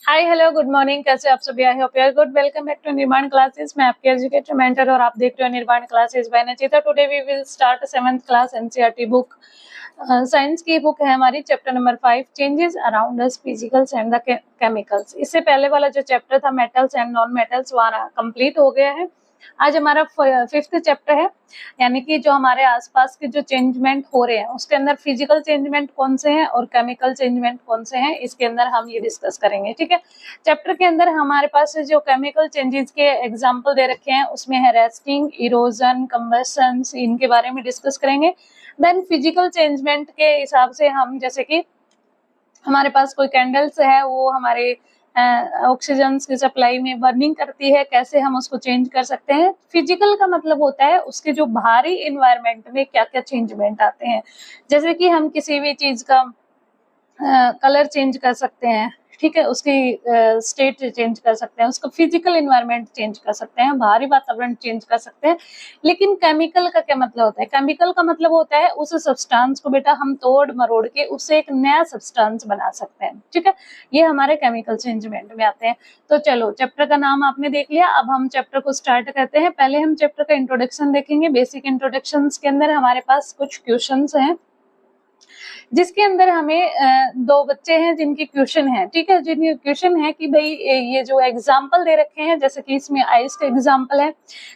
Hi hello good morning, कैसे आप सभी? I hope you are good. Welcome back to Nirman classes. मैं आपके एजुकेटर मेंटर और आप देख रहे हो Nirman classes by Nachita. Today we will start 7th class NCERT book. Science की बुक है हमारी, chapter number 5 changes around us physicals and the chemicals. इससे पहले वाला जो चैप्टर था मेटल्स एंड नॉन मेटल्स वहाँ कंप्लीट हो गया है। आज हमारा 5th चैप्टर है, यानी कि जो हमारे आसपास के जो चेंजमेंट हो रहे हैं उसके अंदर फिजिकल चेंजमेंट कौन से हैं और केमिकल चेंजमेंट कौन से हैं, इसके अंदर हम ये डिस्कस करेंगे। ठीक है, चैप्टर के अंदर हमारे पास जो केमिकल चेंजेस के एग्जांपल दे रखे हैं उसमें है रेस्टिंग, इरोजन, कंबशन, इनके बारे में डिस्कस करेंगे। देन फिजिकल चेंजमेंट के हिसाब से हम, जैसे कि हमारे पास कोई कैंडल्स है वो हमारे ऑक्सीजन की सप्लाई में बर्निंग करती है, कैसे हम उसको चेंज कर सकते हैं। फिजिकल का मतलब होता है उसके जो बाहरी एनवायरनमेंट में क्या क्या चेंजमेंट आते हैं, जैसे कि हम किसी भी चीज का कलर चेंज कर सकते हैं, ठीक है, उसकी स्टेट चेंज कर सकते हैं, उसका फिजिकल एनवायरनमेंट चेंज कर सकते हैं, बाहरी वातावरण चेंज कर सकते हैं। लेकिन केमिकल का क्या मतलब होता है? केमिकल का मतलब होता है उस सब्सटेंस को बेटा हम तोड़ मरोड़ के उससे एक नया सब्सटेंस बना सकते हैं। ठीक है, ये हमारे केमिकल चेंजमेंट में आते हैं। तो चलो, चैप्टर का नाम आपने देख लिया, अब हम चैप्टर को स्टार्ट करते हैं। पहले हम चैप्टर का इंट्रोडक्शन देखेंगे। बेसिक इंट्रोडक्शन के अंदर हमारे पास कुछ क्वेश्चन हैं, जिसके अंदर हमें दो बच्चे हैं जिनकी क्वेश्चन है। ठीक है, जिनकी क्वेश्चन है कि भाई ये जो एग्जाम्पल दे रखे हैं, जैसे कि इसमें आइस का एग्जाम्पल है,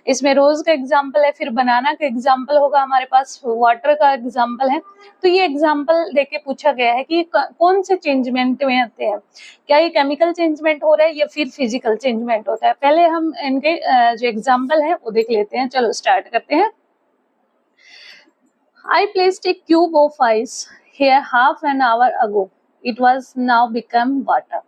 इसमें रोज का एग्जाम्पल है, फिर बनाना का एग्जाम्पल होगा, हमारे पास वाटर का एग्जाम्पल है। तो ये एग्जाम्पल देके पूछा गया है कि कौन से चेंजमेंट में आते हैं, क्या ये केमिकल चेंजमेंट हो रहा है या फिर फिजिकल चेंजमेंट होता है। पहले हम इनके जो एग्जाम्पल है वो देख लेते हैं। चलो स्टार्ट करते हैं। I placed a cube of ice here half an hour ago. It was now become water.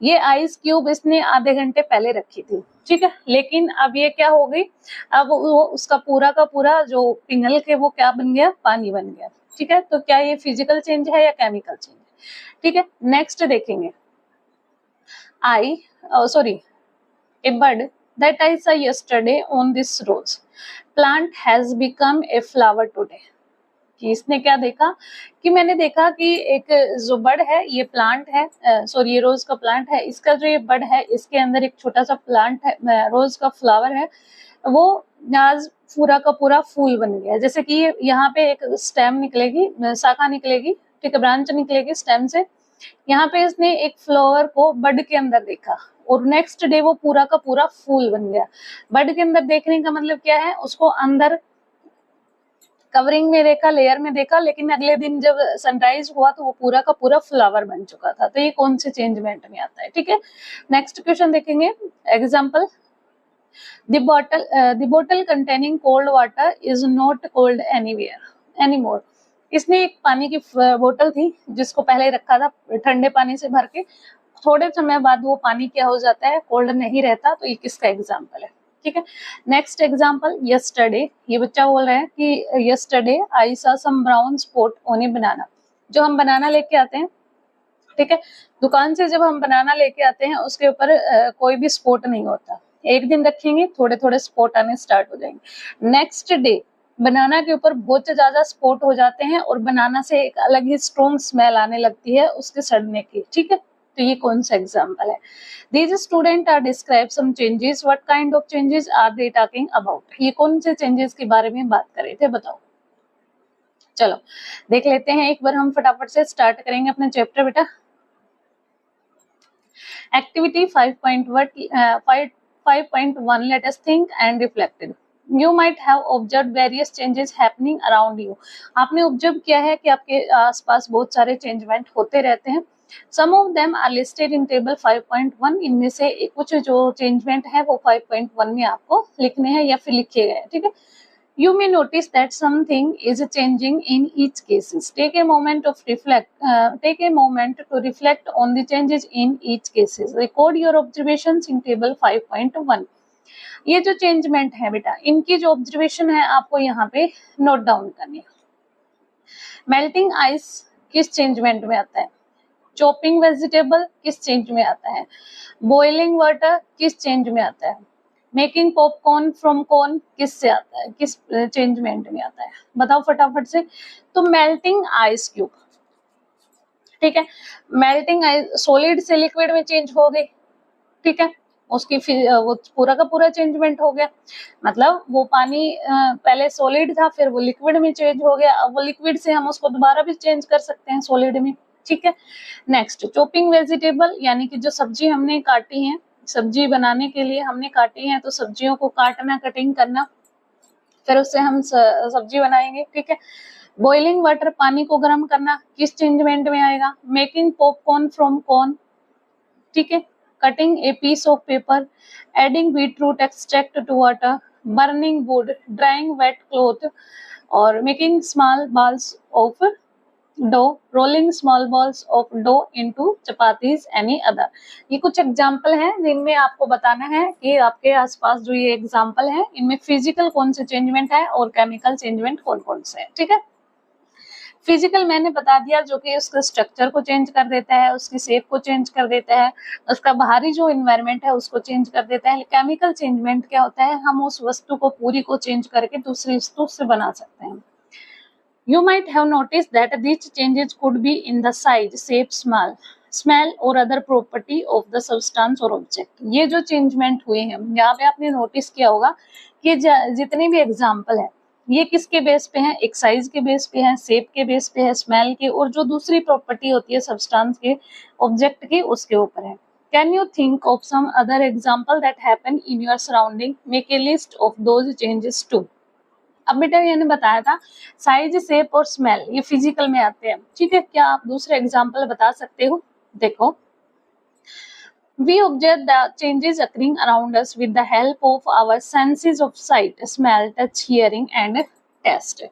ये आइस क्यूब इसने आधे घंटे पहले रखी थी, ठीक है, लेकिन अब ये क्या हो गई, अब वो उसका पूरा का पूरा जो पिघल के वो क्या बन गया, पानी बन गया। ठीक है, तो क्या ये फिजिकल चेंज है या केमिकल चेंज है? ठीक है, नेक्स्ट देखेंगे। A bird that I saw yesterday on this rose plant has become a flower today. कि इसने क्या देखा, कि मैंने देखा कि एक जो बर्ड है, ये प्लांट है, सॉरी ये रोज का प्लांट है, इसका जो ये बर्ड है इसके अंदर एक छोटा सा प्लांट है, रोज का फ्लावर है, वो आज पूरा का पूरा फूल बन गया। जैसे कि यहाँ पे एक स्टेम निकलेगी, शाखा निकलेगी, ठीक है, ब्रांच निकलेगी स्टेम से। यहाँ पे इसने एक फ्लावर को बर्ड के अंदर देखा और नेक्स्ट डे वो पूरा का पूरा फूल बन गया। बर्ड के अंदर देखने का मतलब क्या है, उसको अंदर कवरिंग में देखा, लेयर में देखा, लेकिन अगले दिन जब सनराइज हुआ तो वो पूरा का पूरा फ्लावर बन चुका था। तो ये कौन से चेंजमेंट में आता है? ठीक है, नेक्स्ट क्वेश्चन देखेंगे। Example, the bottle containing cold water is not cold anywhere anymore. इसने एक पानी की बोतल थी जिसको पहले रखा था ठंडे पानी से भर के, थोड़े समय बाद वो पानी क्या हो जाता है, कोल्ड नहीं रहता। तो ये किसका एग्जाम्पल है? ठीक है, नेक्स्ट एग्जाम्पल, यस्टरडे। ये बच्चा बोल रहा है कि yesterday I saw some brown spot on a banana. जो हम बनाना लेके आते हैं, ठीक है, दुकान से जब हम बनाना लेके आते हैं उसके ऊपर कोई भी स्पॉट नहीं होता। एक दिन रखेंगे थोड़े थोड़े स्पॉट आने स्टार्ट हो जाएंगे। नेक्स्ट डे बनाना के ऊपर बहुत ज्यादा स्पॉट हो जाते हैं और बनाना से एक अलग ही स्ट्रॉन्ग स्मेल आने लगती है उसके सड़ने की। ठीक है, तो ये कौन सा एग्जाम्पल है? These students are describe some changes. What kind of changes are they talking about? ये कौन से चेंजेस के बारे में बात कर रहे थे, बताओ। चलो देख लेते हैं एक बार, हम फटाफट से स्टार्ट करेंगे अपना चैप्टर बेटा। Activity 5.1 let us think and reflect. You might have observed various changes happening around you. आपने ऑब्जर्व किया है कि आपके आसपास बहुत सारे चेंजमेंट होते रहते हैं। Some of them are listed in table 5.1. इनमें से कुछ जो चेंजमेंट है वो 5.1 में आपको लिखने हैं या फिर लिखे गए हैं। ठीक है, you may notice that something is changing in each cases. Take a moment to reflect on the changes in each cases. Record your observations in table 5.1. ये जो चेंजमेंट है बेटा, इनकी जो ऑब्जर्वेशन है आपको यहाँ पे नोट डाउन करनी है। मेल्टिंग आइस किस चेंजमेंट में आता है? चॉपिंग वेजिटेबल किस चेंज में आता है? बॉइलिंग वाटर किस चेंज में आता है? मेकिंग पॉपकॉर्न फ्रॉम कॉर्न किस से आता है, किस चेंजमेंट में आता है? बताओ फटाफट से। तो मेल्टिंग आइस क्यूब, ठीक है, मेल्टिंग सॉलिड से लिक्विड में चेंज हो गई, ठीक है, उसकी वो पूरा का पूरा चेंजमेंट हो गया, मतलब वो पानी पहले सॉलिड था, फिर वो लिक्विड में चेंज हो गया, अब वो लिक्विड से हम उसको दोबारा भी चेंज कर सकते हैं सॉलिड में, ठीक है। नेक्स्ट, चॉपिंग वेजिटेबल, यानी कि जो सब्जी हमने काटी है, सब्जी बनाने के लिए हमने काटी है, तो सब्जियों को काटना, कटिंग करना, फिर उससे हम सब्जी बनाएंगे, ठीक है। बॉइलिंग वाटर, पानी को गर्म करना, किस चेंजमेंट में आएगा? मेकिंग पॉपकॉर्न फ्रॉम कॉर्न, ठीक है। Cutting a piece of paper, adding beetroot extract to water, burning wood, drying wet cloth, और making small balls of dough, rolling small balls of dough into chapatis, any other. ये कुछ example हैं जिनमें आपको बताना है कि आपके आसपास जो ये एग्जाम्पल है, इनमें फिजिकल कौन से चेंजमेंट है और केमिकल चेंजमेंट कौन कौन से है, ठीक है। फिजिकल मैंने बता दिया, जो कि उसके स्ट्रक्चर को चेंज कर देता है, उसकी शेप को चेंज कर देता है, उसका बाहरी जो इन्वायरमेंट है उसको चेंज कर देता है। केमिकल चेंजमेंट क्या होता है? हम उस वस्तु को पूरी को चेंज करके दूसरी वस्तु से बना सकते हैं। You might have noticed that these changes could be in the size, shape, smell or other property of the substance or object. ये जो चेंजमेंट हुए हैं, यहाँ पे आपने नोटिस किया होगा कि जितने भी एग्जाम्पल है, ये किसके बेस पे हैं? एक साइज के बेस पे है, शेप के बेस पे है, स्मेल के, और जो दूसरी प्रॉपर्टी होती है सब्सटेंस के, ऑब्जेक्ट के, उसके ऊपर है। Can you think of some other example that happen in your surrounding? Make a list of those changes too. अब बेटा मैंने बताया था साइज, शेप और स्मेल ये फिजिकल में आते हैं, ठीक है। क्या आप दूसरे एग्जांपल बता सकते हो? देखो, we observe the changes occurring around us with the help of our senses of sight, smell, touch, hearing and taste.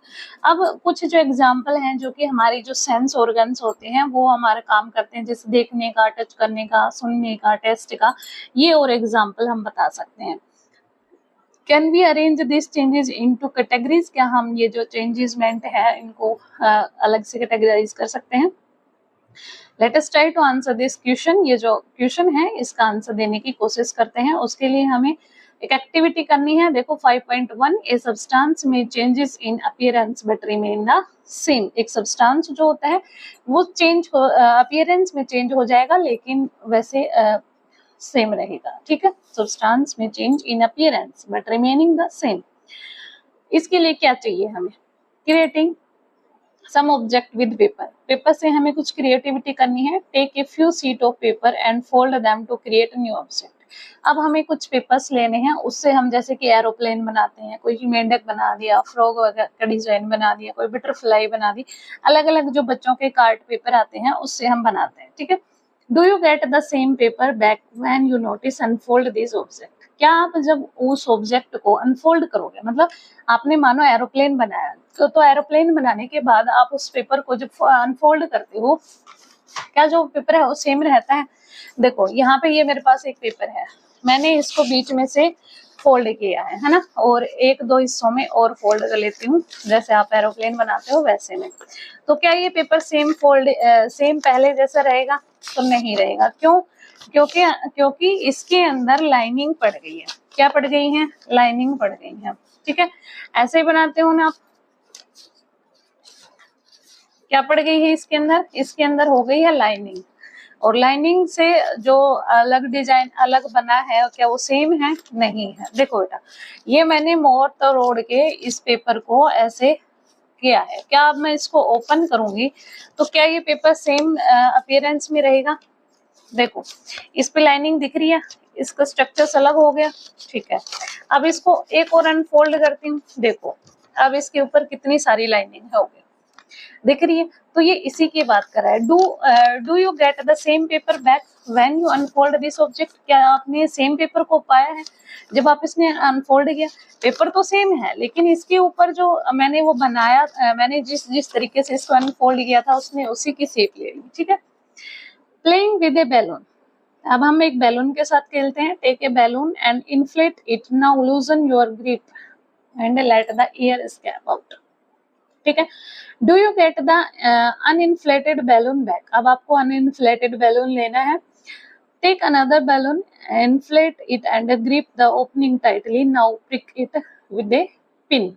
अब कुछ जो एग्जाम्पल हैं, जो कि हमारी जो सेंस ऑर्गन्स होते हैं वो हमारे काम करते हैं, जैसे देखने का, टच करने का, सुनने का, टेस्ट का, ये और एग्जाम्पल हम बता सकते हैं। Can we arrange this changes into categories? क्या हम ये जो चेंजेसमेंट है इनको अलग से कैटेगराइज कर सकते हैं? Let us try to answer this question. ये जो क्वेश्चन है इसका आंसर देने की कोशिश करते हैं। उसके लिए हमें एक एक्टिविटी करनी है। देखो 5.1, ए सब्सटेंस में changes in appearance but remain the same. एक सब्सटेंस जो होता है वो चेंज अपीयरेंस में चेंज हो जाएगा, लेकिन वैसे सेम रहेगा, ठीक है। सब्सटेंस में change in appearance but remaining the same. इसके लिए क्या चाहिए हमें? Creating some object with paper. Paper से हमें कुछ क्रिएटिविटी करनी है। Take a few sheet of paper and fold them to create new object. अब हमें कुछ पेपर्स लेने हैं, उससे हम जैसे कि एरोप्लेन बनाते हैं, कोई मेंढक बना दिया, फ्रॉग वगैरह का डिजाइन बना दिया, कोई बटरफ्लाई बना दी, अलग अलग जो बच्चों के कार्ड पेपर आते हैं उससे हम बनाते हैं, ठीक है। Do you get the same paper back when you notice unfold this object? क्या आप जब उस ऑब्जेक्ट को अनफोल्ड करोगे, मतलब आपने मानो एरोप्लेन बनाया, तो एरोप्लेन बनाने के बाद आप उस पेपर को जब अनफोल्ड करते हो, क्या जो पेपर है वो सेम रहता है? देखो यहाँ पे ये मेरे पास एक पेपर है, मैंने इसको बीच में से फोल्ड किया है ना, और एक दो हिस्सों में और फोल्ड कर लेती हूँ, जैसे आप एरोप्लेन बनाते हो वैसे में। तो क्या ये पेपर सेम फोल्ड सेम पहले जैसा रहेगा? तो नहीं रहेगा। क्यों? क्योंकि इसके अंदर लाइनिंग पड़ गई है। क्या पड़ गई है? लाइनिंग पड़ गई है, ठीक है। ऐसे ही बनाते हो ना आप, क्या पड़ गई है इसके अंदर? इसके अंदर हो गई है लाइनिंग, और लाइनिंग से जो अलग डिजाइन अलग बना है, क्या वो सेम है? नहीं है। देखो बेटा, ये मैंने मोड़ तोड़ के इस पेपर को ऐसे किया है। क्या अब मैं इसको ओपन करूंगी तो क्या ये पेपर सेम अपीयरेंस में रहेगा? देखो इस पे लाइनिंग दिख रही है, इसका स्ट्रक्चर अलग हो गया, ठीक है। अब इसको एक और अनफोल्ड करती हूँ, देखो अब इसके ऊपर कितनी सारी लाइनिंग हो गई, दिख रही है। तो ये इसी की बात कर रहा है। Do you get the same paper back when you unfold this object? क्या आपने सेम पेपर को पाया है जब आप इसने अनफोल्ड किया? पेपर तो सेम है, लेकिन इसके ऊपर जो मैंने वो बनाया, मैंने जिस तरीके से इसको अनफोल्ड किया था उसने उसी की शेप ले ली, ठीक है। Playing with a balloon. अब हम एक बैलून के साथ खेलते हैं। Take a balloon and inflate it, now loosen your grip and let the air escape out, ठीक है। Do you get the uninflated balloon back? अब आपको अनइन्फ्लेटेड बैलून लेना है। Take another balloon, inflate it and grip the opening tightly, now prick it with a pin.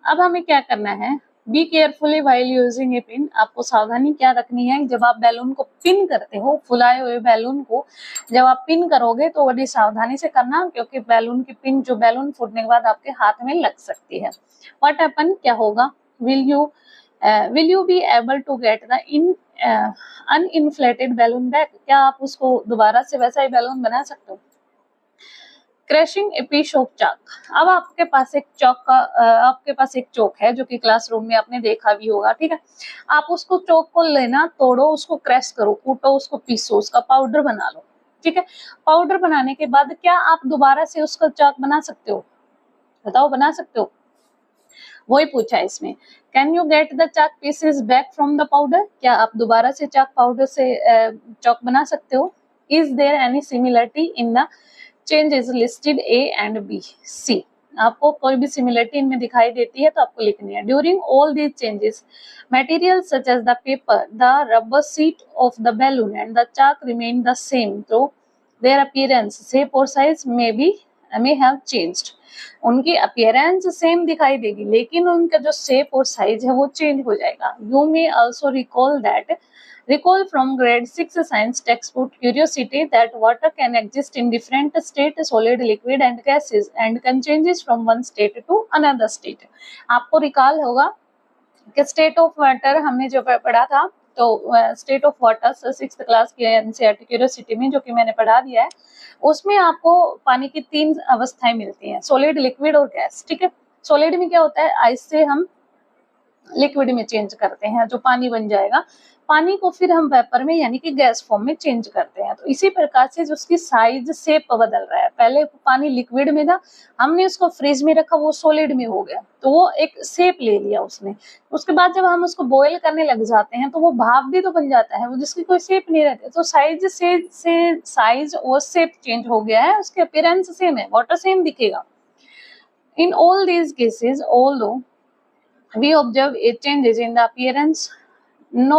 अब हमें क्या करना है? Be carefully while using A pin, आपको सावधानी क्या रखनी है जब आप बैलून को पिन करते हो, फुलाए हुए बैलून को जब आप पिन करोगे तो बड़ी सावधानी से करना, क्योंकि बैलून की पिन जो बैलून फूटने के बाद आपके हाथ में लग सकती है। व्हाट हैपन, क्या होगा, will you be able to get the uninflated balloon back, क्या आप उसको दोबारा से वैसा ही बैलून बना सकते हो। क्रैशिंग ए पीस ऑफ चाक, अब आपके पास एक चौक है जो कि क्लासरूम में आपने देखा भी होगा, ठीक है। आप उसको चौक को लेना, तोड़ो, उसको क्रैश करो, कूटो, उसको पीसो, उसका पाउडर बना लो, ठीक है। पाउडर बनाने के बाद क्या आप दोबारा से उसका चाक बना सकते हो, बताओ बना सकते हो, वही पूछा है इसमें। Can you get the chalk pieces back from the powder, क्या आप दोबारा से चाक पाउडर से चौक बना सकते हो। Is there any similarity in the changes listed A and B C, आपको कोई भी सिमिलरिटी इनमें दिखाई देती है तो आपको लिखनी है। During all these changes material such as the paper, the rubber sheet of the balloon and the chalk remain the same, तो देयर अपीयरेंस शेप और साइज may have changed, उनकी अपीयरेंस सेम दिखाई देगी लेकिन उनका जो शेप और size है वो चेंज हो जाएगा। You may also recall from grade 6 science textbook curiosity that water can exist in different state, solid, liquid and gases, and can changes from one state to another state। आपको recall होगा कि state of water हमने जो पढ़ा था, तो state of water 6th class की NCERT curiosity में जो कि मैंने पढ़ा दिया है, उसमें आपको पानी की 3 अवस्थाएं मिलती हैं, सॉलिड, लिक्विड और गैस, ठीक है। सॉलिड में क्या होता है, आइस से हम लिक्विड में चेंज करते हैं, जो पानी बन जाएगा, पानी को फिर हम वेपर में यानी कि गैस फॉर्म में चेंज करते हैं। तो इसी प्रकार से जो उसकी साइज शेप बदल रहा है, पहले पानी लिक्विड में था, हमने उसको फ्रिज में रखा, वो सॉलिड में हो गया, तो वो एक शेप ले लिया उसने। उसके बाद जब हम उसको बॉयल करने लग जाते हैं तो वो भाप भी तो बन जाता है, वो जिसकी कोई शेप नहीं रहती, तो साइज और शेप चेंज हो गया है, उसके अपीयरेंस सेम है, वाटर सेम दिखेगा। In all these cases although we observe a changes in the appearance, no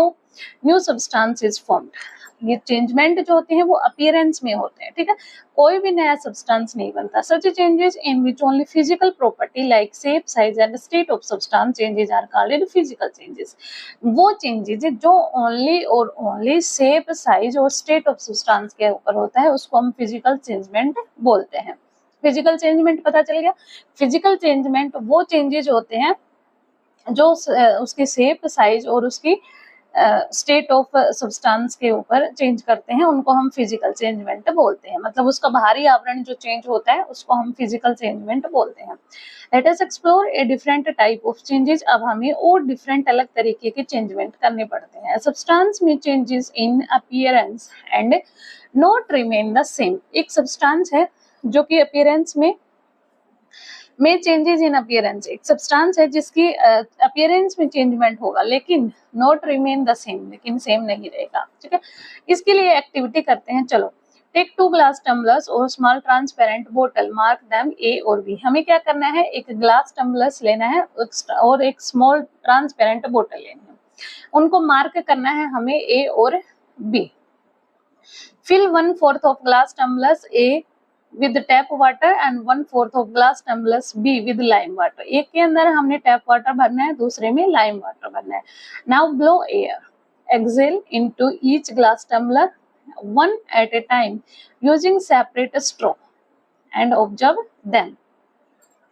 new substance is formed। ये चेंजमेंट जो होते हैं वो अपीयरेंस में होते हैं, ठीक है, कोई भी नया सब्सटेंस नहीं बनता। Such changes in which only physical property like shape, size and state of substance changes are called physical changes, वो चेंजेस जो ओनली और ओनली शेप, साइज और स्टेट ऑफ सब्सटेंस के ऊपर होता है उसको हम फिजिकल चेंजमेंट बोलते हैं। फिजिकल चेंजमेंट पता चल गया। फिजिकल चेंजमेंट वो चेंजेस होते हैं जो उसकी शेप, साइज और उसकी स्टेट ऑफ सब्सटेंस के ऊपर चेंज करते हैं, उनको हम फिजिकल चेंजमेंट बोलते हैं। मतलब उसका बाहरी आवरण जो चेंज होता है उसको हम फिजिकल चेंजमेंट बोलते हैं। Let us explore a different type of changes, अब हमें और डिफरेंट अलग तरीके के चेंजमेंट करने पड़ते हैं। सब्सटेंस में changes in appearance and not remain the same, एक सब्सटेंस है जो कि अपीयरेंस में चेंजेस इन अपीयरेंस, एक सब्सटेंस है जिसकी अपीयरेंस में चेंजमेंट होगा लेकिन नॉट रिमेन द सेम, लेकिन सेम नहीं रहेगा, ठीक है। इसके लिए एक्टिविटी करते हैं, चलो। टेक 2 ग्लास टम्बलर्स और स्मॉल ट्रांसपेरेंट बोतल, मार्क देम ए और बी। हमें क्या करना है, एक ग्लास टम्बलर्स लेना है और एक स्मॉल ट्रांसपेरेंट बोतल लेनी है, उनको मार्क करना है हमें ए और B. Fill 1/4 of glass tumblers A with tap water and 1/4 of glass tumblers B with lime water। एक के अंदर हमने टैप वाटर भरना है, दूसरे में लाइम वाटर भरना है। Now blow air, exhale into each glass tumbler one at a time using separate straw and observe them।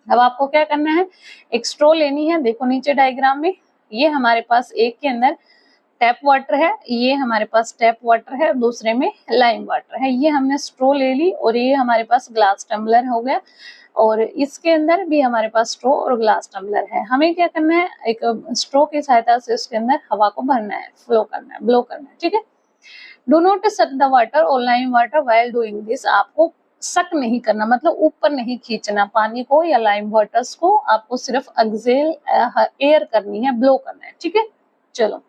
अब आपको क्या करना है, एक स्ट्रो लेनी है, देखो नीचे डायग्राम में, ये हमारे पास एक के अंदर टैप वाटर है, ये हमारे पास टैप वाटर है, दूसरे में लाइम वाटर है। ये हमने स्ट्रो ले ली और ये हमारे पास ग्लास टम्बलर हो गया और इसके अंदर भी हमारे पास स्ट्रो और ग्लास टम्बलर है। हमें क्या करना है, एक स्ट्रो की सहायता से उसके अंदर हवा को भरना है, फ्लो करना है, ब्लो करना है, ठीक है। Do not suck the water और lime water while doing this, आपको सक नहीं करना, मतलब ऊपर नहीं खींचना पानी को या लाइम वाटर्स को, आपको सिर्फ एक्सेल एयर करनी है, ब्लो करना है, ठीक है। चलो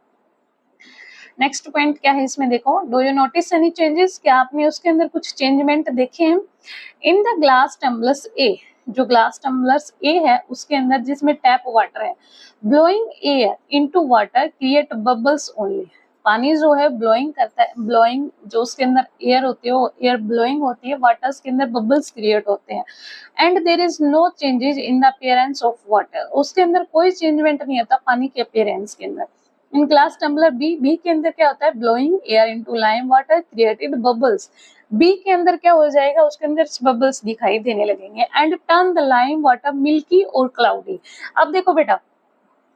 नेक्स्ट पॉइंट क्या है इसमें देखो, do you notice any changes, क्या आपने उसके अंदर कुछ चेंजमेंट देखे हैं। इन द ग्लास टम्बलर्स ए, जो ग्लास टम्बलर्स ए है उसके अंदर जिसमें टैप वाटर है, blowing air into water create bubbles only, पानी जो है ब्लोइंग करता है, ब्लोइंग जो उसके अंदर एयर होती है वो एयर ब्लोइंग होती है, वाटर्स के अंदर बबल्स क्रिएट होते हैं। And there is no changes in the appearance of water, उसके अंदर कोई चेंजमेंट नहीं होता पानी के अपीयरेंस के अंदर। इन ग्लास टम्बलर बी के अंदर क्या होता है, blowing air into lime water created bubbles. B के अंदर क्या हो जाएगा, उसके अंदर बबल्स दिखाई देने लगेंगे and turn the lime water milky और क्लाउडी। अब देखो बेटा,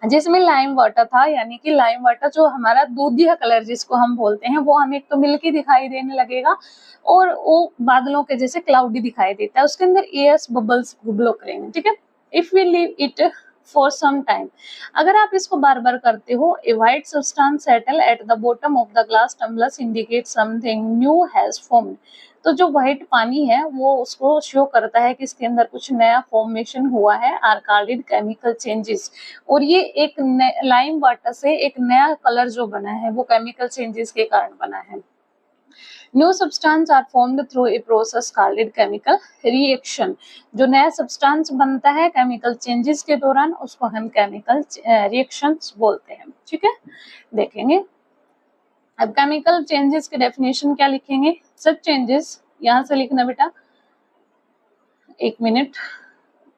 जिसमें लाइम वाटर था, यानी कि लाइम वाटर जो हमारा दूधिया कलर जिसको हम बोलते हैं, वो हमें एक तो मिल्की दिखाई देने लगेगा और वो बादलों के जैसे क्लाउडी दिखाई देता है, उसके अंदर एयर्स बबल्स ब्लो करेंगे, ठीक है। If we leave it for some time, अगर आप इसको बार बार करते हो, a white substance settle at the bottom of the glass tumbler indicate something new has formed. तो जो व्हाइट पानी है वो उसको शो करता है कि इसके अंदर कुछ नया फॉर्मेशन हुआ है, आर कॉल्ड केमिकल चेंजेस। और ये एक लाइम वाटर से एक नया कलर जो बना है वो केमिकल चेंजेस के कारण बना है। New substance are formed through a process called chemical reaction. जो नया सब्सटेंस बनता है केमिकल चेंजेस के दौरान, उसको हम केमिकल रिएक्शंस बोलते हैं, ठीक है। देखेंगे अब केमिकल चेंजेस की डेफिनेशन क्या लिखेंगे। सच चेंजेस, यहां से लिखना बेटा, एक मिनट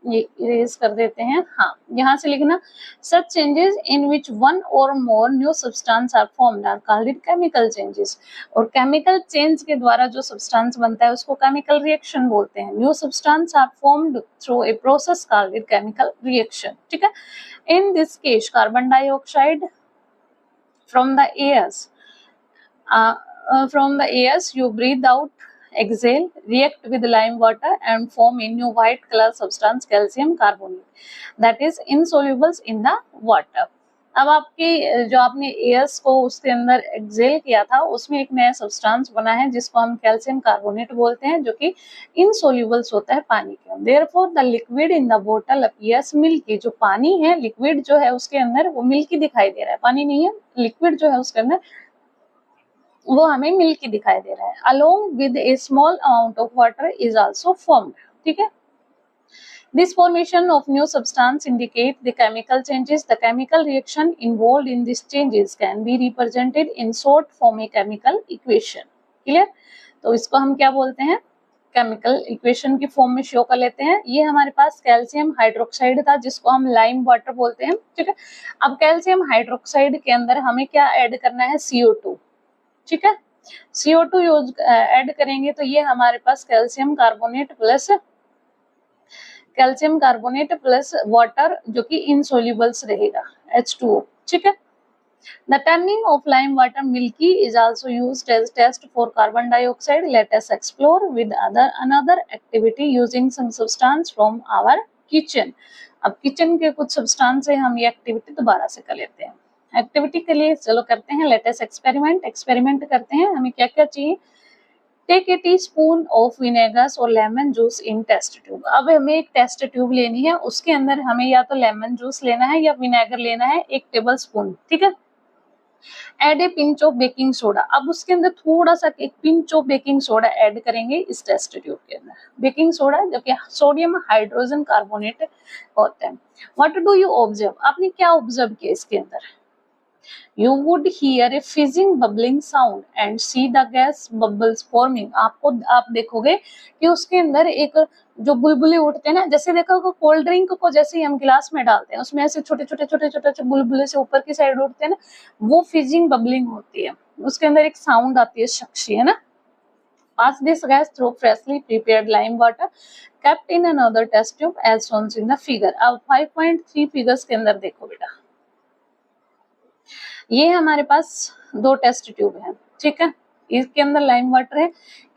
ये इरेज कर देते हैं, हाँ यहाँ से लिखना, सच changes in which one or more new substance are formed are called chemical changes. और केमिकल चेंज के द्वारा जो सब्सटेंस बनता है उसको केमिकल रिएक्शन बोलते हैं। New substance are formed through a process called chemical reaction, ठीक है। In this case carbon dioxide from the airs you breathe out, exhale, react with lime water and form a new white color substance calcium carbonate that is insoluble in the water। अब आपकी जो आपने years को उसके अंदर Excel किया था उसमें एक नया सब्सटेंस बना है जिसको हम कैल्शियम कार्बोनेट बोलते हैं, जो कि इनसोल्यूबल्स होता है पानी के अंदर। Therefore the liquid in the बोतल अपीयर्स मिल्की। जो पानी है, लिक्विड जो है उसके अंदर वो मिल्की दिखाई दे रहा है, पानी नहीं है, लिक्विड जो है उसके अंदर वो हमें मिल्की दिखाई दे रहा है। Along with A small amount of water is also formed, ठीक है। This formation of new substance indicate the chemical changes. The chemical reaction involved in these changes can be represented in short form a chemical equation। Clear? तो इसको हम क्या बोलते हैं, chemical equation की form में शो कर लेते हैं। ये हमारे पास कैल्शियम हाइड्रोक्साइड था जिसको हम लाइम वाटर बोलते हैं, ठीक है। अब कैल्शियम हाइड्रोक्साइड के अंदर हमें क्या ऐड करना है, CO2, ठीक है। CO2 यूज ऐड करेंगे तो ये हमारे पास कैल्शियम कार्बोनेट प्लस वाटर जो कि इनसोल्यूबल्स रहेगा, H2O, ठीक है। The turning of lime water milky is also used as test for carbon dioxide. Let us explore with another activity using some substance from our kitchen। अब kitchen के कुछ substance से हम ये एक्टिविटी दोबारा से कर लेते हैं। एक्टिविटी के लिए चलो करते हैं, लेट अस एक्सपेरिमेंट करते हैं। हमें क्या क्या चाहिए, टेक ए टीस्पून ऑफ विनेगर्स और लेमन जूस इन टेस्ट ट्यूब। अब हमें एक टेस्ट ट्यूब लेनी है, उसके अंदर हमें या तो लेमन जूस लेना है या विनेगर लेना है, 1 टेबल स्पून, ठीक है। Add a pinch of baking soda. अब उसके अंदर थोड़ा सा एक pinch of baking soda add करेंगे इस टेस्ट ट्यूब के अंदर। बेकिंग सोडा जो कि सोडियम हाइड्रोजन कार्बोनेट होता है। व्हाट डू यू ऑब्जर्व, आपने क्या ऑब्जर्व किया इसके अंदर, You would hear a fizzing bubbling sound and see the gas bubbles forming। आप देखोगे कि उसके अंदर एक जो बुलबुले उठते हैं ना, जैसे देखो कोल्ड ड्रिंक को जैसे ही हम गिलास में डालते हैं उसमें ऐसे छोटे छोटे बुलबुले से ऊपर की साइड उठते हैं ना, वो फिजिंग बबलिंग होती है। उसके अंदर एक साउंड आती है शक्शी, है ना। Pass this gas through freshly prepared lime water kept in another test tube as shown in the figure। अब 5.3 फिगर्स के अंदर देखो बेटा, ये हमारे पास 2 टेस्ट ट्यूब है, ठीक है। इसके अंदर लाइम वाटर है,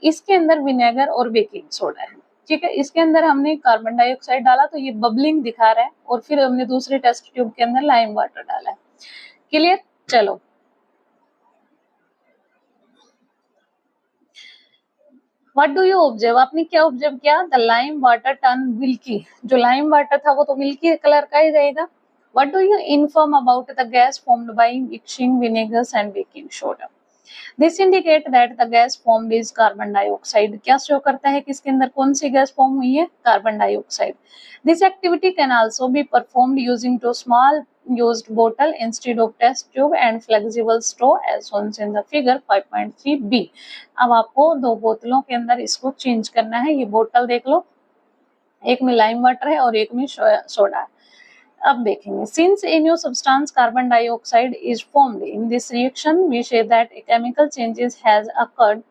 इसके अंदर विनेगर और बेकिंग सोडा है, ठीक है। इसके अंदर हमने कार्बन डाइऑक्साइड डाला तो ये बबलिंग दिखा रहा है, और फिर हमने दूसरे टेस्ट ट्यूब के अंदर लाइम वाटर डाला है। क्लियर, चलो व्हाट डू यू ऑब्जर्व, आपने क्या ऑब्जर्व किया, the lime water turn milky. जो लाइम वाटर था वो तो मिल्की कलर का ही रहेगा। What do you inform about the gas formed by mixing vinegars and baking soda? This indicate that the gas formed is carbon dioxide. क्या show करता है कि इसके अंदर कौन सी गैस फॉर्म हुई है? Carbon dioxide. This activity can also be performed using two small used bottle instead of test tube and flexible straw as shown in the figure 5.3b। अब आपको दो बोतलों के अंदर इसको चेंज करना है। ये बोतल देख लो, एक में लाइम वाटर है और एक में सोडा है। अब देखेंगे, since a new substance carbon dioxide is formed in this reaction, we say that a chemical changes has occurred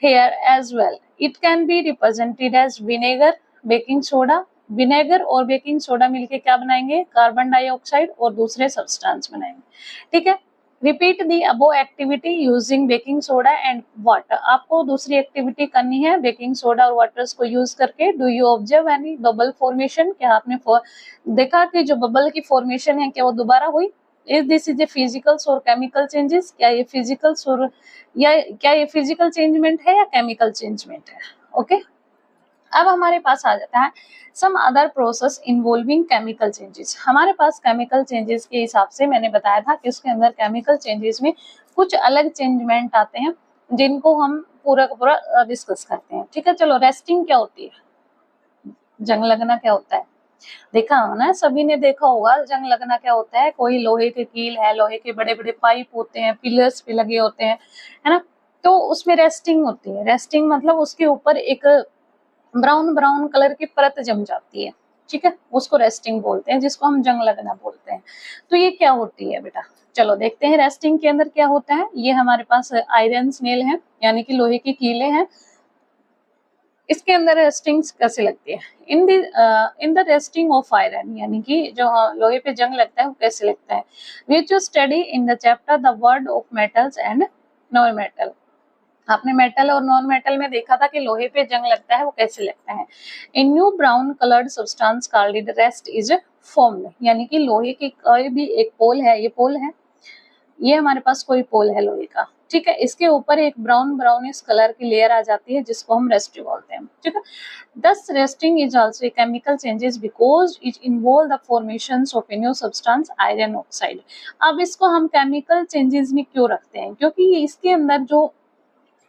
here as well. It can be represented as vinegar, baking soda। Vinegar और baking soda मिलके क्या बनाएंगे? Carbon dioxide और दूसरे substance बनाएंगे। ठीक है, repeat the above activity using baking soda and water. आपको दूसरी एक्टिविटी करनी है बेकिंग सोडा और वाटर्स को यूज करके। Do you observe any bubble formation? क्या आपने देखा कि जो बबल की फॉर्मेशन है क्या वो दोबारा हुई? Is this is a physical और केमिकल चेंजेस? क्या ये फिजिकल और या क्या ये फिजिकल चेंजमेंट है या केमिकल चेंजमेंट है? ओके, अब हमारे पास आ जाता है some other process involving chemical changes. हमारे पास केमिकल चेंजेस के हिसाब से मैंने बताया था कि उसके अंदर केमिकल चेंजेस में कुछ अलग चेंजमेंट आते हैं जिनको हम पूरा का पूरा डिस्कस करते हैं। ठीक है, चलो, रेस्टिंग क्या होती है? जंग लगना क्या होता है? देखा हो ना, सभी ने देखा होगा जंग लगना क्या होता है। कोई लोहे के कील है, लोहे के बड़े बड़े पाइप होते हैं, पिलर्स पे लगे होते हैं, है ना, तो उसमें रेस्टिंग होती है। रेस्टिंग मतलब उसके ऊपर एक ब्राउन ब्राउन कलर की परत जम जाती है। ठीक है, उसको रेस्टिंग बोलते हैं, जिसको हम जंग लगना बोलते हैं। तो ये क्या होती है बेटा? चलो देखते हैं रेस्टिंग के अंदर क्या होता है। ये हमारे पास आयरन स्नेल है, यानी कि लोहे की कीले हैं। इसके अंदर रेस्टिंग्स कैसे लगती है? In the resting of iron, यानी कि जो लोहे पे जंग लगता है वो कैसे लगता है? Which you study in the chapter the word of metals and non metal. आपने मेटल और नॉन मेटल में देखा था कि लोहे पे जंग लगता है वो कैसे लगता है। In new brown coloured substance called rust is formed, यानी कि लोहे की कोई भी एक पोल है, ये पोल है, ये हमारे पास कोई पोल है लोहे का। ठीक है, इसके ऊपर एक ब्राउन ब्राउनिश कलर की लेयर आ जाती है जिसको हम रेस्ट बोलते हैं। ठीक है, दस resting is also a chemical changes because it involve the formation of a new substance iron oxide. अब इसको हम केमिकल चेंजेस में क्यों रखते हैं? क्योंकि इसके अंदर जो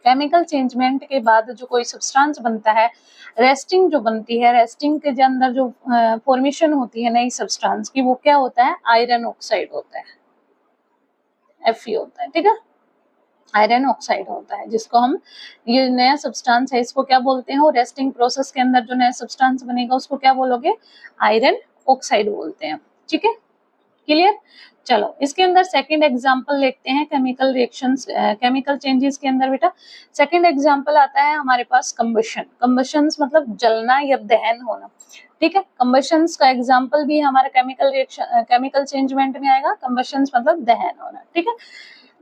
केमिकल चेंजमेंट के बाद जो कोई सब्सटेंस बनता है, रेस्टिंग जो बनती है, रेस्टिंग के अंदर जो फॉर्मेशन होती है नई सब्सटेंस की, वो क्या होता है? आयरन ऑक्साइड होता है, Fe होता है। ठीक है, आयरन ऑक्साइड होता है, जिसको हम, ये नया सब्सटेंस है, इसको क्या बोलते हैं? और रेस्टिंग प्रोसेस के अंदर जो नया सब्सटेंस बनेगा उसको क्या बोलोगे? आयरन ऑक्साइड बोलते हैं। ठीक है, क्लियर? चलो, इसके अंदर सेकंड एग्जांपल देखते हैं केमिकल रिएक्शंस, केमिकल चेंजेस के अंदर बेटा। सेकंड एग्जांपल आता है हमारे पास कंबशन। कंबशंस मतलब जलना या दहन होना। ठीक है, कंबशंस का एग्जांपल भी हमारा केमिकल रिएक्शन, केमिकल चेंजमेंट में आएगा। कंबशंस मतलब दहन होना। ठीक है,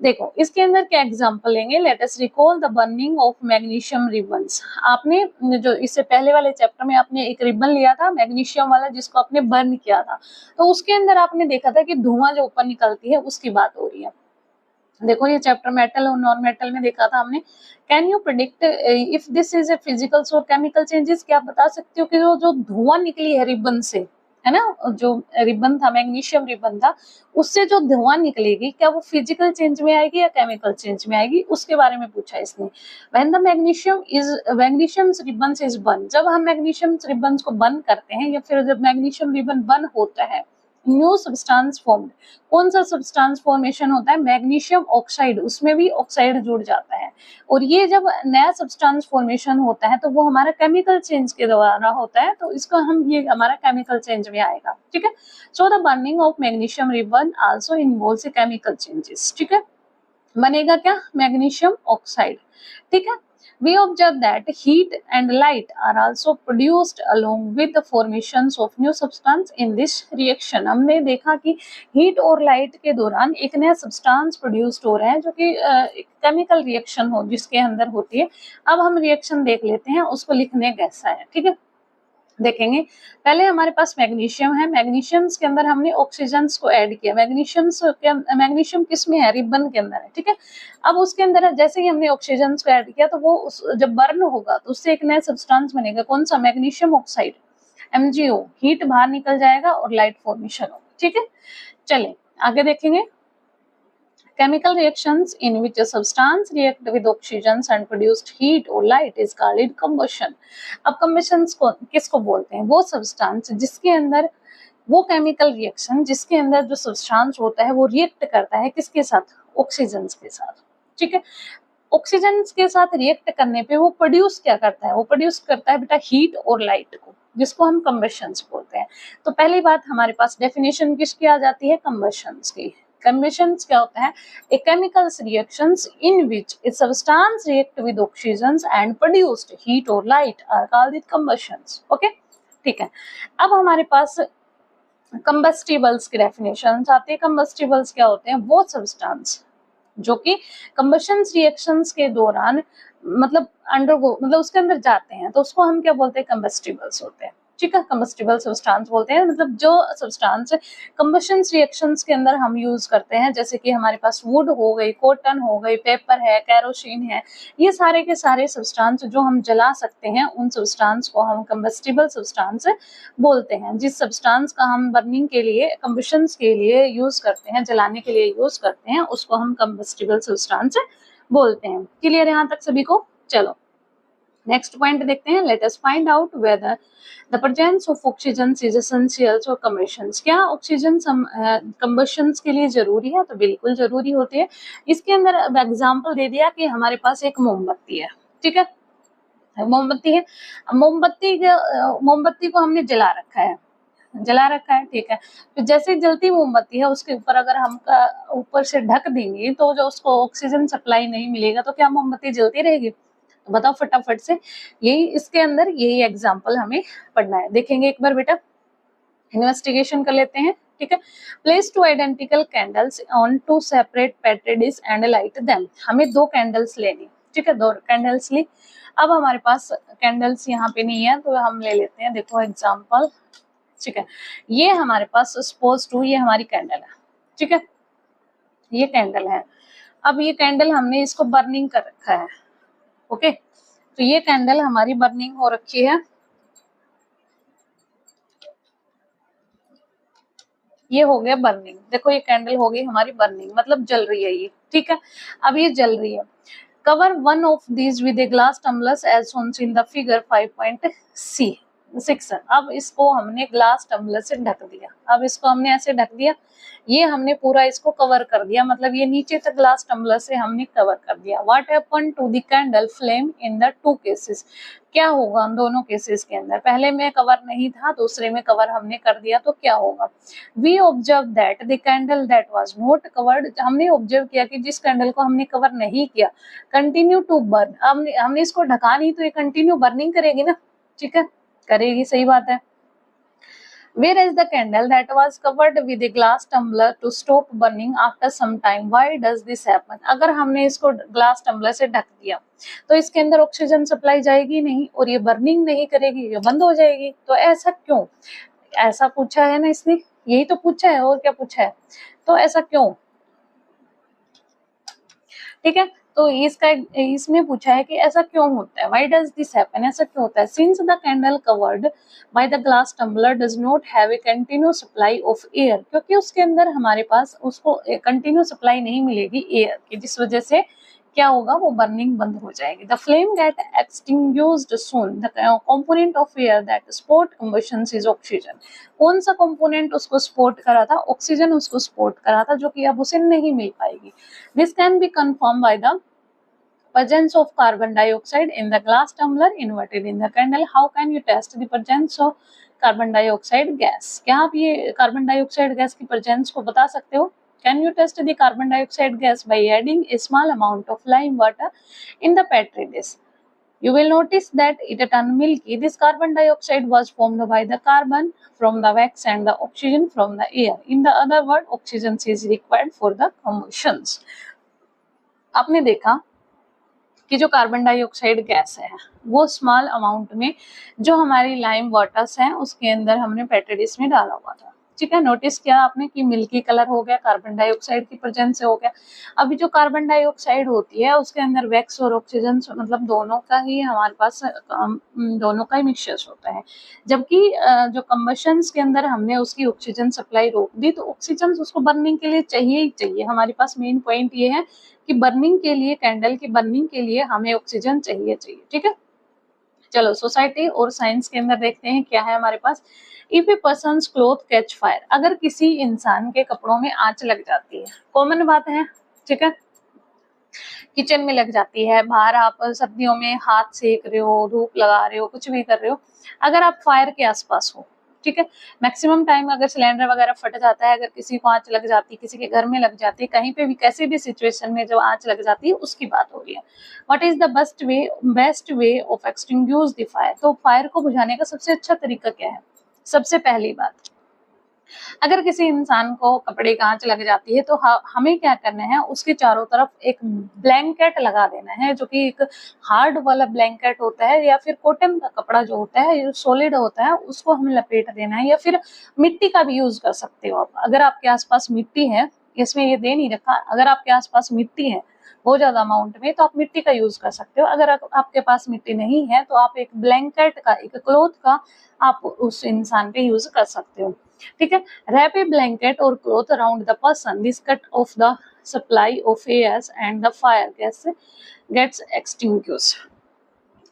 देखो इसके अंदर क्या एग्जांपल लेंगे। Let us recall the burning of magnesium ribbons. आपने जो इससे पहले वाले चैप्टर में आपने एक रिबन लिया था मैग्नीशियम वाला, जिसको आपने बर्न किया था, तो उसके अंदर आपने देखा था कि धुआं जो ऊपर निकलती है उसकी बात हो रही है। देखो ये चैप्टर मेटल और नॉन मेटल में देखा था हमने। Can you predict if this is a physical और केमिकल चेंजेस? क्या आप बता सकते हो कि जो धुआं निकली है रिबन से, है ना, जो रिबन था, मैग्नीशियम रिबन था, उससे जो धुआं निकलेगी क्या वो फिजिकल चेंज में आएगी या केमिकल चेंज में आएगी? उसके बारे में पूछा इसने। When the magnesium ribbons is burn, जब हम मैग्नीशियम रिबन्स को बर्न करते हैं या फिर जब मैग्नीशियम रिबन बर्न होता है, न्यू सब्सटेंस फॉर्म्ड। कौन सा सब्सटेंस फॉर्मेशन होता है? मैग्नीशियम ऑक्साइड, उसमें भी ऑक्साइड जुड़ जाता है। और ये जब नया सब्सटेंस फॉर्मेशन होता है तो वो हमारा केमिकल चेंज के द्वारा होता है, तो इसको हम, ये हमारा केमिकल चेंज में आएगा। ठीक है, so the burning of magnesium ribbon also involves chemical changes. ठीक है, बनेगा क्या? Magnesium oxide. ठीक है, we observe that heat and light are also produced along with the formations of new substance in this reaction। हमने देखा कि heat और लाइट के दौरान एक नया सब्सटेंस प्रोड्यूस्ड हो रहा है जो कि केमिकल रिएक्शन हो जिसके अंदर होती है। अब हम रिएक्शन देख लेते हैं, उसको लिखने कैसा है। ठीक है, देखेंगे। पहले हमारे पास मैग्नीशियम है, मैग्नीशियम के अंदर हमने ऑक्सीजन को ऐड किया। मैग्नीशियम किस में है? रिबन के अंदर है। ठीक है, अब उसके अंदर जैसे ही हमने ऑक्सीजन को ऐड किया तो वो जब बर्न होगा तो उससे एक नया सब्सटेंस बनेगा। कौन सा? Magnesium oxide, MgO। हीट बाहर निकल जाएगा और लाइट फॉर्मेशन होगा। ठीक है, चले आगे देखेंगे। chemical reactions in which a substance react with oxygens and produced heat or light is called combustion. अब combustion को किसको बोलते हैं? वो substance जिसके अंदर वो केमिकल रिएक्शन जिसके अंदर जो सब्सटेंस होता है वो रिएक्ट करता है किसके साथ? ऑक्सीजन्स के साथ, ठीक है। ऑक्सीजन्स के साथ रिएक्ट करने पे वो प्रोड्यूस क्या करता है? वो प्रोड्यूस करता है बेटा हीट और लाइट को, जिसको हम कंबशंस बोलते हैं। तो पहली बात हमारे पास डेफिनेशन किसकी आ जाती है? कंबशंस की। कंबशंस क्या होता है? A chemicals reactions in which a substance react with oxygens and produced heat और light are called combustions. Okay, ठीक है। अब हमारे पास कंबस्टिबल्स की डेफिनेशन आती है। कंबस्टिबल्स क्या होते हैं? वो सब्सटेंस जो कि कंबशन रिएक्शंस के दौरान मतलब अंडरगो मतलब उसके अंदर जाते हैं, तो उसको हम क्या बोलते हैं? कंबस्टिबल्स होते हैं, ठीक है। कंबस्टिबल सब्सटेंस बोलते हैं, मतलब जो सब्सटेंस कंबशन रिएक्शंस के अंदर हम यूज करते हैं, जैसे कि हमारे पास वुड हो गई, कॉटन हो गई, पेपर है, कैरोसिन है, ये सारे के सारे सब्सटेंस जो हम जला सकते हैं, उन सब्सटेंस को हम कंबस्टिबल सब्सटेंस बोलते हैं। जिस सब्सटेंस का हम बर्निंग के लिए, कंबशन के लिए यूज करते हैं, जलाने के लिए यूज करते हैं, उसको हम कंबस्टिबल सब्सटेंस बोलते हैं। क्लियर यहाँ तक सभी को? चलो नेक्स्ट पॉइंट देखते हैं। Let us find out whether the presence of oxygen is essential for combustion. क्या ऑक्सीजन कंबशन के लिए जरूरी है? तो बिल्कुल जरूरी होती है। इसके अंदर एग्जांपल दे दिया कि हमारे पास एक मोमबत्ती है, ठीक है, मोमबत्ती है। मोमबत्ती को हमने जला रखा है, ठीक है। तो जैसे जलती मोमबत्ती है, उसके ऊपर अगर हम ऊपर से ढक देंगे तो जो उसको ऑक्सीजन सप्लाई नहीं मिलेगा तो क्या मोमबत्ती जलती रहेगी? तो बताओ फटाफट से। यही इसके अंदर यही एग्जांपल हमें पढ़ना है। देखेंगे एक बार बेटा, इन्वेस्टिगेशन कर लेते हैं, ठीक है। Place two identical candles on two separate petri dish and light them. हमें दो कैंडल्स लेनी, ठीक है, दो कैंडल्स ली। अब हमारे पास कैंडल्स यहाँ पे नहीं है तो हम ले लेते हैं, देखो एग्जाम्पल, ठीक है। ये हमारे पास सपोज टू ये हमारी कैंडल है, ठीक है, ये कैंडल है। अब ये कैंडल हमने इसको बर्निंग कर रखा है, ओके। तो ये कैंडल हमारी बर्निंग हो रखी है, ये हो गया बर्निंग। देखो ये कैंडल हो गई हमारी बर्निंग, मतलब जल रही है ये, ठीक है। अब ये जल रही है। Cover one of these with a glass tumblers as shown in the figure 5.6। अब इसको हमने ग्लास टम्बलर से ढक दिया। अब इसको हमने ऐसे ढक दिया, ये हमने पूरा इसको कवर कर दिया, मतलब ये नीचे तक ग्लास टम्बलर से हमने कवर कर दिया। What happen to the candle flame in the two cases? क्या होगा उन दोनों केसेस के अंदर? पहले में कवर नहीं था, दूसरे में कवर हमने कर दिया, तो क्या होगा? We observe that the candle that was not covered. हमने ऑब्जर्व किया कि जिस कैंडल को हमने कवर नहीं किया, कंटिन्यू टू बर्न। हमने इसको ढका नहीं तो ये कंटिन्यू बर्निंग करेगी ना, ठीक है, करेगी, सही बात है। Whereas the candle that was covered with a glass tumbler to stop burning after some time. Why does this happen? अगर हमने इसको ग्लास टम्बलर से ढक दिया तो इसके अंदर ऑक्सीजन सप्लाई जाएगी नहीं और ये बर्निंग नहीं करेगी, ये बंद हो जाएगी। तो ऐसा क्यों? ऐसा पूछा है ना इसने, यही तो पूछा है, और क्या पूछा है? तो ऐसा क्यों, ठीक है। तो इसका इसमें पूछा है कि ऐसा क्यों होता है, व्हाई डज दिस हैपन, ऐसा क्यों होता है? Since the candle covered by the glass tumbler does not have a continue supply of air, क्योंकि उसके अंदर हमारे पास उसको कंटिन्यू सप्लाई नहीं मिलेगी एयर की, जिस वजह से क्या होगा, वो बर्निंग बंद हो जाएगी। The flame get extinguished soon. The component of air that support combustion is oxygen. कौन सा कंपोनेंट उसको सपोर्ट करा था? ऑक्सीजन उसको सपोर्ट करा था, जो कि अब उसे नहीं मिल पाएगी। This can be confirm by the presence of carbon dioxide in the glass tumbler inverted in the candle. How can you test the presence of carbon dioxide gas? क्या आप ये कार्बन डाइऑक्साइड गैस की presence को बता सकते हो? Can you test the carbon dioxide gas by adding a small amount of lime water in the petri dish? You will notice that it turned milky. This carbon dioxide was formed by the carbon from the wax and the oxygen from the air. In the other word, oxygen is required for the combustions. आपने देखा कि जो carbon dioxide gas है वो small amount में जो हमारी lime waters हैं उसके अंदर हमने पेट्री डिश में डाला हुआ था, ठीक है। नोटिस किया आपने कि मिल्की कलर हो गया, कार्बन डाइऑक्साइड की प्रेजेंस से हो गया। अभी जो कार्बन डाइऑक्साइड होती है उसके अंदर वैक्स और ऑक्सीजन मतलब दोनों का ही हमारे पास दोनों का ही मिक्सचर होता है। जबकि जो कंबशंस के अंदर हमने उसकी ऑक्सीजन सप्लाई रोक दी तो ऑक्सीजन उसको बर्निंग के लिए चाहिए ही चाहिए। हमारे पास मेन पॉइंट ये है कि बर्निंग के लिए, कैंडल की बर्निंग के लिए हमें ऑक्सीजन चाहिए। ठीक है। चलो सोसाइटी और साइंस के अंदर देखते हैं क्या है हमारे पास। If a person's cloth catch fire, अगर किसी इंसान के कपड़ों में आंच लग जाती है, कॉमन बात है, ठीक है, किचन में लग जाती है, बाहर आप सर्दियों में हाथ सेक रहे हो, धूप लगा रहे हो, कुछ भी कर रहे हो, अगर आप फायर के आसपास हो, ठीक है, मैक्सिमम टाइम अगर सिलेंडर वगैरह फट जाता है, अगर किसी को आंच लग जाती है, किसी के घर में लग जाती है, कहीं पे भी कैसे भी सिचुएशन में जब आंच लग जाती है उसकी बात हो रही है। What is the best way of extinguish the fire, तो फायर को बुझाने का सबसे अच्छा तरीका क्या है। सबसे पहली बात, अगर किसी इंसान को कपड़े की आंच लग जाती है तो हमें क्या करना है, उसके चारों तरफ एक ब्लैंकेट लगा देना है, जो कि एक हार्ड वाला ब्लैंकेट होता है या फिर कॉटन का कपड़ा जो होता है, जो सॉलिड होता है, उसको हमें लपेट देना है, या फिर मिट्टी का भी यूज कर सकते हो आप। अगर आपके आसपास मिट्टी है, इसमें ये दे नहीं रखा, अगर आपके आसपास मिट्टी है बहुत ज्यादा अमाउंट में तो आप मिट्टी का यूज कर सकते हो। अगर आपके पास मिट्टी नहीं है तो आप एक ब्लैंकेट का, एक क्लॉथ का आप उस इंसान पे यूज कर सकते हो। ठीक है। Wrap a blanket or cloth around the person, this cut off the supply of air and the fire gas gets extinguished.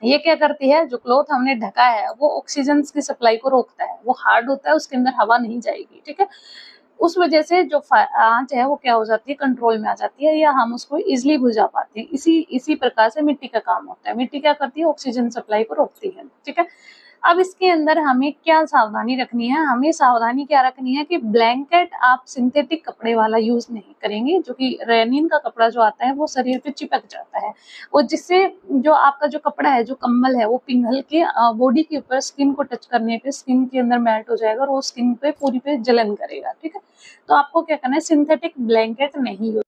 ये क्या करती है, जो क्लॉथ हमने ढका है वो ऑक्सीजन की सप्लाई को रोकता है, वो हार्ड होता है, उसके अंदर हवा नहीं जाएगी। ठीक है। उस वजह से जो आंच है वो क्या हो जाती है, कंट्रोल में आ जाती है, या हम उसको इजिली बुझा पाते हैं। इसी प्रकार से मिट्टी का काम होता है। मिट्टी क्या करती है, ऑक्सीजन सप्लाई को रोकती है। ठीक है। अब इसके अंदर हमें क्या सावधानी रखनी है, हमें सावधानी क्या रखनी है कि ब्लैंकेट आप सिंथेटिक कपड़े वाला यूज नहीं करेंगे, जो कि रेनिन का कपड़ा जो आता है वो शरीर पे चिपक जाता है, और जिससे जो आपका जो कपड़ा है, जो कंबल है, वो पिघल के बॉडी के ऊपर स्किन को टच करने पे स्किन के अंदर मेल्ट हो जाएगा और वो स्किन पे पूरी पे जलन करेगा। ठीक है। तो आपको क्या करना है, सिंथेटिक ब्लैंकेट नहीं यूज